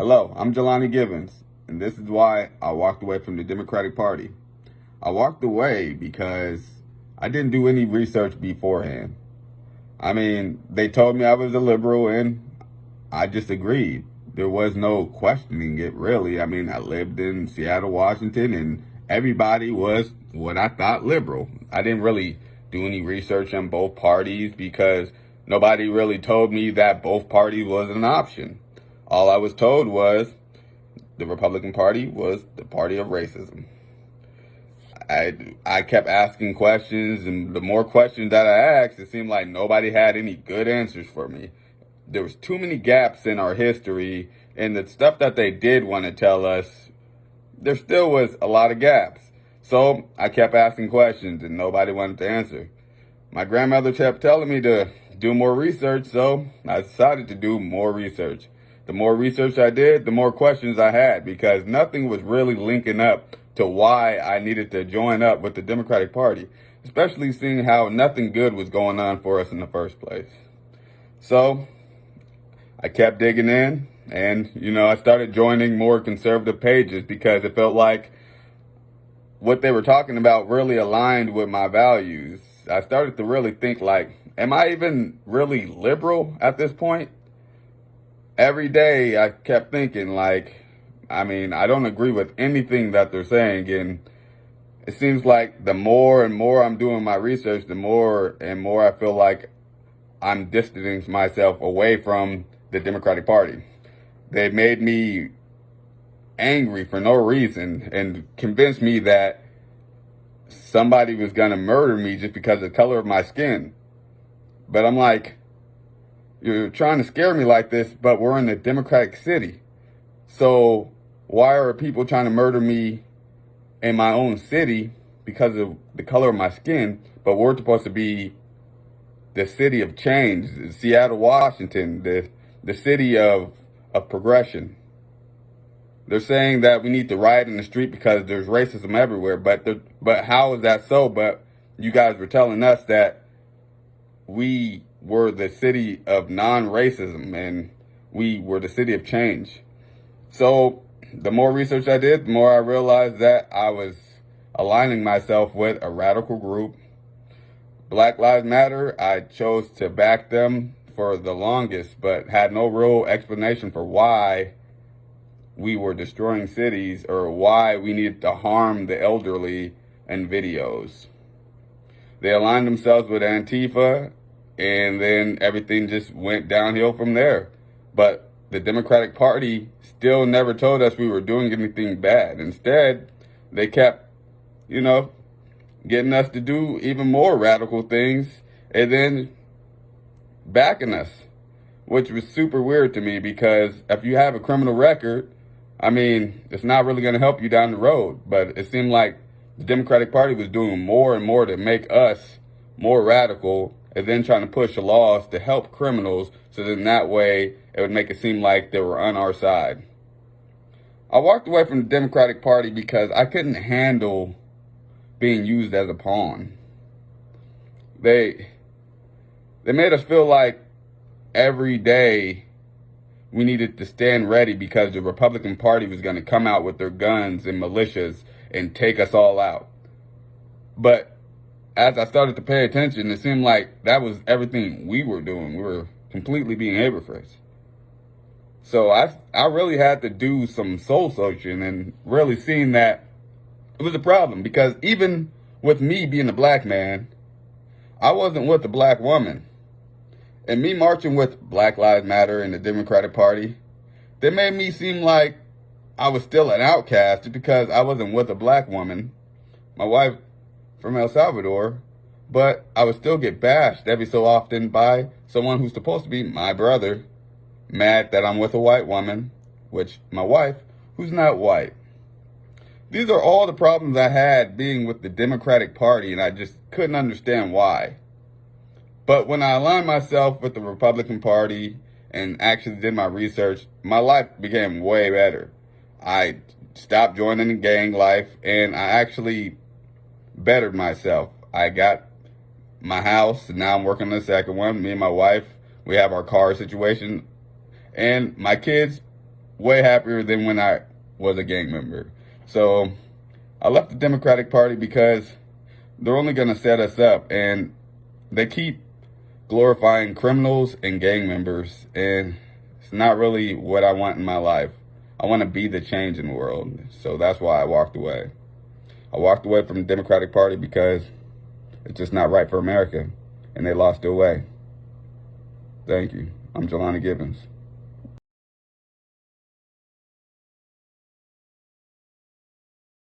Hello, I'm Jelani Gibbons, and this is why I walked away from the Democratic Party. I walked away because I didn't do any research beforehand. I mean, they told me I was a liberal, and I just agreed. There was no questioning it, really. I mean, I lived in Seattle, Washington, and everybody was what I thought liberal. I didn't really do any research on both parties because nobody really told me that both parties was an option. All I was told was the Republican Party was the party of racism. I kept asking questions, and the more questions that I asked, it seemed like nobody had any good answers for me. There was too many gaps in our history, and the stuff that they did want to tell us, there still was a lot of gaps. So I kept asking questions, and nobody wanted to answer. My grandmother kept telling me to do more research, so I decided to do more research. The more research I did, the more questions I had, because nothing was really linking up to why I needed to join up with the Democratic Party, especially seeing how nothing good was going on for us in the first place. So I kept digging in, and, I started joining more conservative pages because it felt like what they were talking about really aligned with my values. I started to really think like, am I even really liberal at this point? Every day I kept thinking like, I don't agree with anything that they're saying. And it seems like the more and more I'm doing my research, the more and more I feel like I'm distancing myself away from the Democratic Party. They made me angry for no reason and convinced me that somebody was going to murder me just because of the color of my skin. But I'm like, you're trying to scare me like this, but we're in a democratic city. So why are people trying to murder me in my own city because of the color of my skin? But we're supposed to be the city of change, Seattle, Washington, the city of progression. They're saying that we need to riot in the street because there's racism everywhere. But how is that so? But you guys were telling us that we were the city of non-racism and we were the city of change. So the more research I did, the more I realized that I was aligning myself with a radical group. Black Lives Matter, I chose to back them for the longest, but had no real explanation for why we were destroying cities or why we needed to harm the elderly in videos. They aligned themselves with Antifa, and then everything just went downhill from there. But the Democratic Party still never told us we were doing anything bad. Instead, they kept, getting us to do even more radical things and then backing us, which was super weird to me because if you have a criminal record, it's not really going to help you down the road. But it seemed like the Democratic Party was doing more and more to make us more radical and then trying to push laws to help criminals so then that way it would make it seem like they were on our side. I walked away from the Democratic Party because I couldn't handle being used as a pawn. They made us feel like every day we needed to stand ready because the Republican Party was going to come out with their guns and militias and take us all out. But as I started to pay attention, it seemed like that was everything we were doing. We were completely being hypocrites. So I really had to do some soul searching and really seeing that it was a problem because even with me being a black man, I wasn't with a black woman. And me marching with Black Lives Matter and the Democratic Party, they made me seem like I was still an outcast just because I wasn't with a black woman, my wife from El Salvador, but I would still get bashed every so often by someone who's supposed to be my brother, mad that I'm with a white woman, which my wife, who's not white. These are all the problems I had being with the Democratic Party, and I just couldn't understand why. But when I aligned myself with the Republican Party and actually did my research, my life became way better. I stopped joining the gang life, and I actually bettered myself. I got my house, and now I'm working on the second one. Me and my wife, we have our car situation. And my kids way happier than when I was a gang member. So I left the Democratic Party because they're only going to set us up, and they keep glorifying criminals and gang members, and it's not really what I want in my life. I want to be the change in the world. So that's why I walked away. I walked away from the Democratic Party because it's just not right for America, and they lost their way. Thank you. I'm Jelani Gibbons.